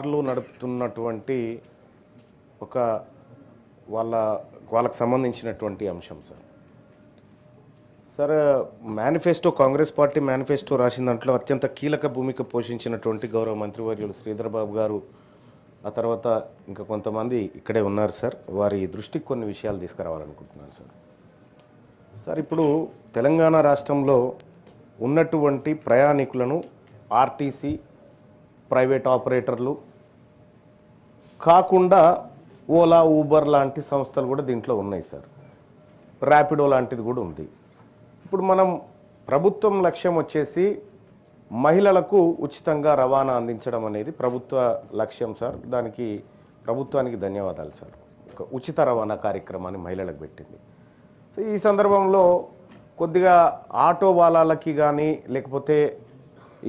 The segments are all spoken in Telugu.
కార్లు నడుపుతున్నటువంటి ఒక వాళ్ళకు సంబంధించినటువంటి అంశం sir. Sir manifesto, Congress party manifesto రాసిన దాంట్లో అత్యంత కీలక భూమిక పోషించినటువంటి గౌరవ మంత్రివర్యులు శ్రీధర్ బాబు గారు, ఆ తర్వాత ఇంకా కొంతమంది ఇక్కడే ఉన్నారు సార్, వారి దృష్టికి కొన్ని విషయాలు తీసుకురావాలనుకుంటున్నాను సార్. సార్ ఇప్పుడు తెలంగాణ రాష్ట్రంలో ఉన్నటువంటి ప్రయాణికులను ఆర్టీసీ, ప్రైవేట్ ఆపరేటర్లు కాకుండా ఓలా, ఊబర్ లాంటి సంస్థలు కూడా దీంట్లో ఉన్నాయి సార్. ర్యాపిడో లాంటిది కూడా ఉంది. ఇప్పుడు మనం ప్రభుత్వం లక్ష్యం వచ్చేసి మహిళలకు ఉచితంగా రవాణా అందించడం అనేది ప్రభుత్వ లక్ష్యం సార్. దానికి ప్రభుత్వానికి ధన్యవాదాలు సార్. ఒక ఉచిత రవాణా కార్యక్రమాన్ని మహిళలకు పెట్టింది. సో ఈ సందర్భంలో కొద్దిగా ఆటో వాళ్ళకి కానీ లేకపోతే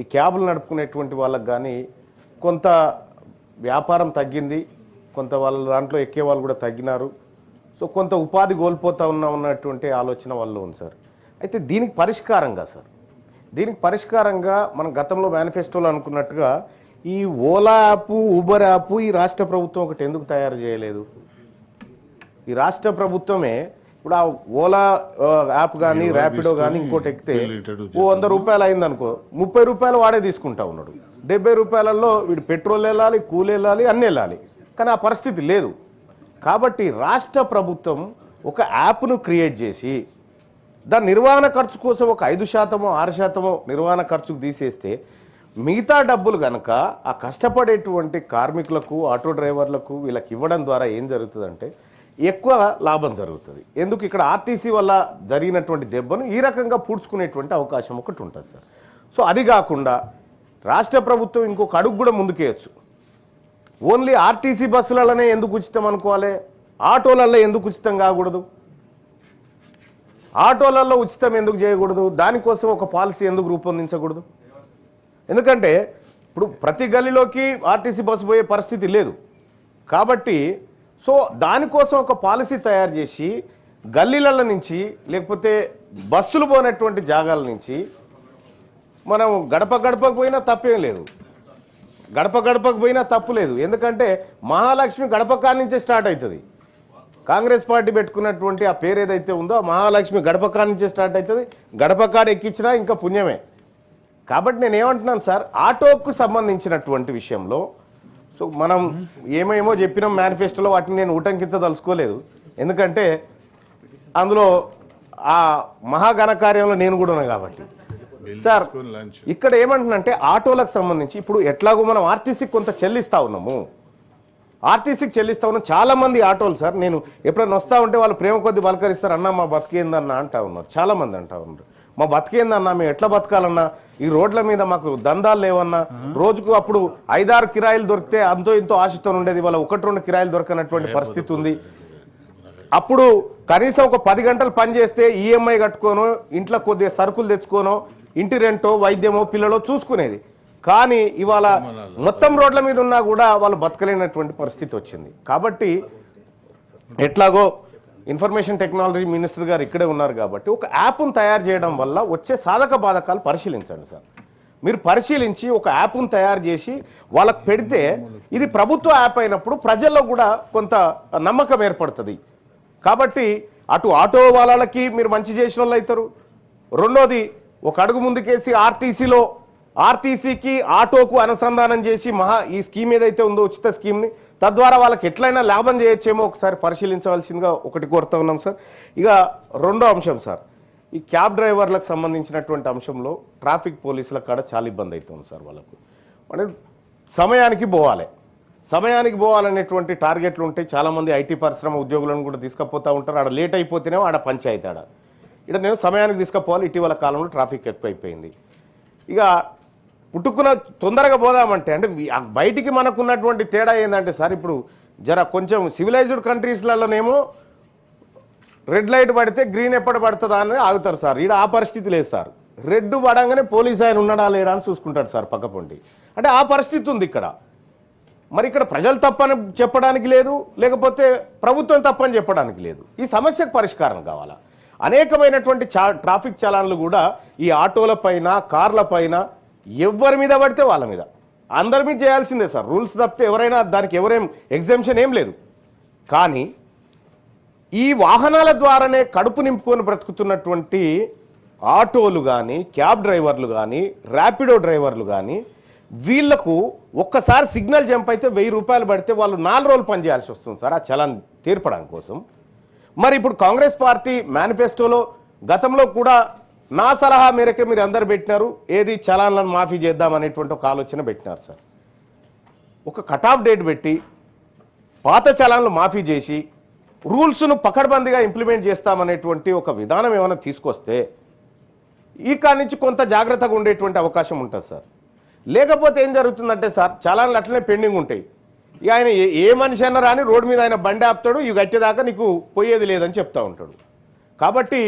ఈ క్యాబులు నడుపుకునేటువంటి వాళ్ళకి కానీ కొంత వ్యాపారం తగ్గింది, కొంత వాళ్ళ దాంట్లో ఎక్కే వాళ్ళు కూడా తగ్గినారు. సో కొంత ఉపాధి కోల్పోతా ఉన్నటువంటి ఆలోచన వాళ్ళు ఉంది సార్. అయితే దీనికి పరిష్కారంగా మనం గతంలో మేనిఫెస్టోలో అనుకున్నట్టుగా ఈ ఓలా యాప్, ఊబర్ యాప్ ఈ రాష్ట్ర ప్రభుత్వం ఒకటి ఎందుకు తయారు చేయలేదు? ఈ రాష్ట్ర ప్రభుత్వమే ఇప్పుడు ఆ ఓలా యాప్ కానీ ర్యాపిడో కానీ ఇంకోటి ఎక్కితే 100 రూపాయలు అయిందనుకో, 30 రూపాయలు వాడే తీసుకుంటా ఉన్నాడు. 70 రూపాయలలో వీడు పెట్రోల్ వెళ్ళాలి, కూలి వెళ్ళాలి, అన్నీ వెళ్ళాలి. కానీ ఆ పరిస్థితి లేదు. కాబట్టి రాష్ట్ర ప్రభుత్వం ఒక యాప్ను క్రియేట్ చేసి దాని నిర్వహణ ఖర్చు కోసం ఒక 5%, 6% నిర్వహణ ఖర్చుకు తీసేస్తే మిగతా డబ్బులు కనుక ఆ కష్టపడేటువంటి కార్మికులకు, ఆటో డ్రైవర్లకు వీళ్ళకి ఇవ్వడం ద్వారా ఏం జరుగుతుందంటే ఎక్కువ లాభం జరుగుతుంది. ఎందుకు ఇక్కడ ఆర్టీసీ వల్ల జరిగినటువంటి దెబ్బను ఈ రకంగా పూడ్చుకునేటువంటి అవకాశం ఒకటి ఉంటుంది సార్. సో అది కాకుండా రాష్ట్ర ప్రభుత్వం ఇంకొక అడుగు కూడా ముందుకేయచ్చు. ఓన్లీ ఆర్టీసీ బస్సులలోనే ఎందుకు ఉచితం అనుకోవాలి? ఆటోలలో ఎందుకు ఉచితం కాకూడదు? ఆటోలలో ఉచితం ఎందుకు చేయకూడదు? దానికోసం ఒక పాలసీ ఎందుకు రూపొందించకూడదు? ఎందుకంటే ఇప్పుడు ప్రతి గల్లీలోకి ఆర్టీసీ బస్సు పోయే పరిస్థితి లేదు. కాబట్టి సో దానికోసం ఒక పాలసీ తయారు చేసి గల్లీల నుంచి లేకపోతే బస్సులు పోయినటువంటి జాగాల నుంచి మనం గడపకు పోయినా తప్పేం లేదు, గడపకు పోయినా తప్పు లేదు. ఎందుకంటే మహాలక్ష్మి గడప నుంచే స్టార్ట్ అవుతుంది. కాంగ్రెస్ పార్టీ పెట్టుకున్నటువంటి ఆ పేరు ఏదైతే ఉందో ఆ మహాలక్ష్మి గడప నుంచే స్టార్ట్ అవుతుంది. గడప ఎక్కించినా ఇంకా పుణ్యమే. కాబట్టి నేను ఏమంటున్నాను సార్, ఆటోకు సంబంధించినటువంటి విషయంలో సో మనం ఏమేమో చెప్పినాం మేనిఫెస్టోలో, వాటిని నేను ఉటంకించదలుచుకోలేదు. ఎందుకంటే అందులో ఆ మహాఘనకార్యంలో నేను కూడా ఉన్నాను కాబట్టి. సార్ ఇక్కడ ఏమంటున్నంటే ఆటోలకు సంబంధించి ఇప్పుడు ఎట్లాగో మనం ఆర్టీసీకి కొంత చెల్లిస్తా ఉన్నాము, చాలా మంది ఆటోలు సార్ నేను ఎప్పుడైనా వస్తూ ఉంటే వాళ్ళు ప్రేమ కొద్ది పలకరిస్తారు, అన్న మా బతికేందన్న అంటా ఉన్నారు. చాలా మంది అంటా ఉన్నారు, మా బతికేందన్నా, మేము ఎట్లా బతకాలన్నా, ఈ రోడ్ల మీద మాకు దందాలు లేవన్నా, రోజుకు అప్పుడు 5-6 కిరాయిలు దొరికితే అంతో ఇంతో ఆశతో ఉండేది, వాళ్ళ 1-2 కిరాయిలు దొరకనటువంటి పరిస్థితి ఉంది. అప్పుడు కనీసం ఒక 10 గంటలు పని చేస్తే ఈఎంఐ కట్టుకోనో, ఇంట్లో కొద్దిగా సరుకులు తెచ్చుకోనో, ఇంటి రెంటో, వైద్యమో, పిల్లలో చూసుకునేది. కానీ ఇవాళ మొత్తం రోడ్ల మీద ఉన్నా కూడా వాళ్ళు బతకలేనటువంటి పరిస్థితి వచ్చింది. కాబట్టి ఎట్లాగో ఇన్ఫర్మేషన్ టెక్నాలజీ మినిస్టర్ గారు ఇక్కడే ఉన్నారు కాబట్టి ఒక యాప్ను తయారు చేయడం వల్ల వచ్చే సాధక బాధకాలు పరిశీలించండి సార్. మీరు పరిశీలించి ఒక యాప్ను తయారు చేసి వాళ్ళకు పెడితే ఇది ప్రభుత్వ యాప్ అయినప్పుడు ప్రజల్లో కూడా కొంత నమ్మకం ఏర్పడుతుంది. కాబట్టి అటు ఆటో వాళ్ళకి మీరు మంచి చేసిన వాళ్ళు అవుతారు. రెండోది ఒక అడుగు ముందుకేసి ఆర్టీసీకి ఆటోకు అనుసంధానం చేసి ఈ స్కీమ్ ఏదైతే ఉందో ఉచిత స్కీమ్ని, తద్వారా వాళ్ళకి ఎట్లయినా లాభం చేయొచ్చేమో ఒకసారి పరిశీలించవలసిందిగా ఒకటి కోరుతా ఉన్నాం సార్. ఇక రెండో అంశం సార్, ఈ క్యాబ్ డ్రైవర్లకు సంబంధించినటువంటి అంశంలో ట్రాఫిక్ పోలీసుల కాడ చాలా ఇబ్బంది అవుతుంది సార్. వాళ్ళకు అంటే సమయానికి పోవాలనేటువంటి టార్గెట్లు ఉంటాయి. చాలామంది ఐటీ పరిశ్రమ ఉద్యోగులను కూడా తీసుకుపోతూ ఉంటారు. ఆడ లేట్ అయిపోతేనే ఆడ పంచాయతీ ఇక్కడ నేను సమయానికి తీసుకుపోవాలి. ఇటీవల కాలంలో ట్రాఫిక్ ఎక్కువైపోయింది. ఇక పుట్టుకున్న తొందరగా పోదామంటే అంటే బయటికి మనకున్నటువంటి తేడా ఏంటంటే సార్, ఇప్పుడు కొంచెం సివిలైజ్డ్ కంట్రీస్లలోనేమో రెడ్ లైట్ పడితే గ్రీన్ ఎప్పుడు పడుతుందా అని ఆగుతారు సార్. ఈడ ఆ పరిస్థితి లేదు సార్. రెడ్ పడంగానే పోలీసు ఆయన ఉన్నాడా లేడా అని చూసుకుంటాడు సార్ పక్కపొంటి. అంటే ఆ పరిస్థితి ఉంది ఇక్కడ. మరి ఇక్కడ ప్రజలు తప్పని చెప్పడానికి లేదు, లేకపోతే ప్రభుత్వం తప్పని చెప్పడానికి లేదు. ఈ సమస్యకు పరిష్కారం కావాలా? అనేకమైనటువంటి ట్రాఫిక్ చలాన్లు కూడా ఈ ఆటోల పైన, కార్ల పైన ఎవరి మీద పడితే వాళ్ళ మీద అందరి మీద చేయాల్సిందే సార్, రూల్స్ తప్పితే ఎవరైనా దానికి ఎవరేం ఎగ్జామ్షన్ ఏం లేదు. కానీ ఈ వాహనాల ద్వారానే కడుపు నింపుకొని బ్రతుకుతున్నటువంటి ఆటోలు కానీ, క్యాబ్ డ్రైవర్లు కానీ, ర్యాపిడో డ్రైవర్లు కానీ, వీళ్లకు ఒక్కసారి సిగ్నల్ జంప్ అయితే 1000 రూపాయలు పడితే వాళ్ళు 4 రోజులు పనిచేయాల్సి వస్తుంది సార్ ఆ చలాన్ తీర్పడానికి కోసం. మరి ఇప్పుడు కాంగ్రెస్ పార్టీ మేనిఫెస్టోలో గతంలో కూడా నా సలహా మేరకే మీరు అందరు పెట్టినారు, ఏది చలాన్లను మాఫీ చేద్దాం అనేటువంటి ఒక ఆలోచన పెట్టినారు సార్. ఒక కటాఫ్ డేట్ పెట్టి పాత చలాన్లు మాఫీ చేసి రూల్స్ను పకడ్బందీగా ఇంప్లిమెంట్ చేస్తామనేటువంటి ఒక విధానం ఏమైనా తీసుకొస్తే ఈ కాడి నుంచి కొంత జాగ్రత్తగా ఉండేటువంటి అవకాశం ఉంటుంది సార్. లేకపోతే ఏం జరుగుతుందంటే సార్, చలాన్లు అట్లనే పెండింగ్ ఉంటాయి. ఇక ఆయన ఏ మనిషి అన్నా రాని రోడ్డు మీద ఆయన బండి ఆపుతాడు, ఇవి కట్టేదాకా నీకు పోయేది లేదని చెప్తా ఉంటాడు. కాబట్టి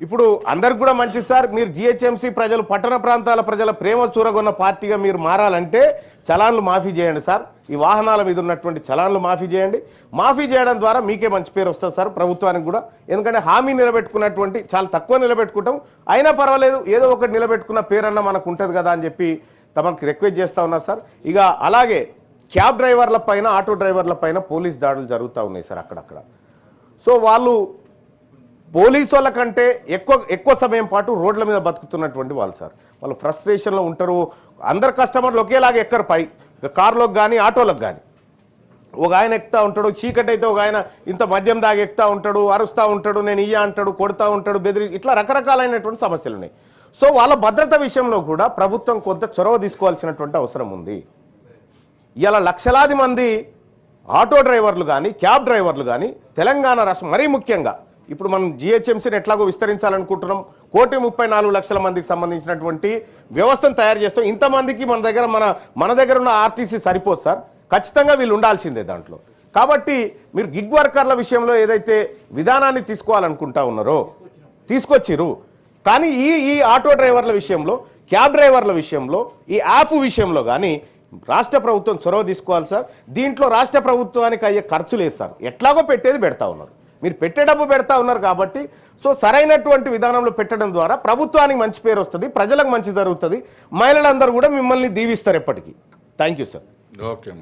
ఇప్పుడు అందరికి కూడా మంచిది సార్, మీరు జిహెచ్ఎంసీ ప్రజలు, పట్టణ ప్రాంతాల ప్రజల ప్రేమ చూరగొన్న పార్టీగా మీరు మారాలంటే చలాన్లు మాఫీ చేయండి సార్. ఈ వాహనాల మీద ఉన్నటువంటి చలాన్లు మాఫీ చేయండి. మాఫీ చేయడం ద్వారా మీకే మంచి పేరు వస్తుంది సార్, ప్రభుత్వానికి కూడా. ఎందుకంటే హామీ నిలబెట్టుకున్నటువంటి చాలా తక్కువ నిలబెట్టుకుంటాం, అయినా పర్వాలేదు ఏదో ఒకటి నిలబెట్టుకున్న పేరన్నా మనకు ఉంటుంది కదా అని చెప్పి తమకు రిక్వెస్ట్ చేస్తూ ఉన్నా సార్. ఇక అలాగే క్యాబ్ డ్రైవర్ల పైన, ఆటో డ్రైవర్ల పైన పోలీస్ దాడులు జరుగుతూ ఉన్నాయి సార్ అక్కడక్కడ. సో వాళ్ళు పోలీసు వాళ్ళ కంటే ఎక్కువ సమయం పాటు రోడ్ల మీద బతుకుతున్నటువంటి వాళ్ళు సార్. వాళ్ళు ఫ్రస్ట్రేషన్లో ఉంటారు. అందరు కస్టమర్లు ఒకేలాగా ఎక్కరు పై కార్లోకి కానీ ఆటోలకు కానీ. ఒక ఆయన ఎక్కుతా ఉంటాడు, చీకటి అయితే ఒక ఆయన ఇంత మద్యం దాగి ఎక్కుతా ఉంటాడు, అరుస్తూ ఉంటాడు, నేను ఇయ్య అంటాడు, కొడుతూ ఉంటాడు, బెదిరి, ఇట్లా రకరకాలైనటువంటి సమస్యలు ఉన్నాయి. సో వాళ్ళ భద్రత విషయంలో కూడా ప్రభుత్వం కొంత చొరవ తీసుకోవాల్సినటువంటి అవసరం ఉంది. ఇలా లక్షలాది మంది ఆటో డ్రైవర్లు కానీ, క్యాబ్ డ్రైవర్లు కానీ తెలంగాణ రాష్ట్రం, మరీ ముఖ్యంగా ఇప్పుడు మనం జిహెచ్ఎంసీని ఎట్లాగో విస్తరించాలనుకుంటున్నాం, 1,34,00,000 మందికి సంబంధించినటువంటి వ్యవస్థను తయారు చేస్తాం. ఇంతమందికి మన దగ్గర ఉన్న ఆర్టీసీ సరిపోదు సార్, ఖచ్చితంగా వీళ్ళు ఉండాల్సిందే దాంట్లో. కాబట్టి మీరు గిగ్ వర్కర్ల విషయంలో ఏదైతే విధానాన్ని తీసుకోవాలనుకుంటా ఉన్నారో తీసుకొచ్చిరు, కానీ ఈ ఆటో డ్రైవర్ల విషయంలో, క్యాబ్ డ్రైవర్ల విషయంలో, ఈ యాప్ విషయంలో కానీ రాష్ట్ర ప్రభుత్వం చొరవ తీసుకోవాలి సార్. దీంట్లో రాష్ట్ర ప్రభుత్వానికి అయ్యే ఖర్చులు వేస్తారు, ఎట్లాగో పెట్టేది పెడతా ఉన్నారు, మీరు పెట్టే డబ్బు పెడతా ఉన్నారు. కాబట్టి సో సరైనటువంటి విధానంలో పెట్టడం ద్వారా ప్రభుత్వానికి మంచి పేరు వస్తుంది, ప్రజలకు మంచి జరుగుతుంది, మహిళలందరూ కూడా మిమ్మల్ని దీవిస్తారు ఎప్పటికీ. Thank you sir. ఓకే.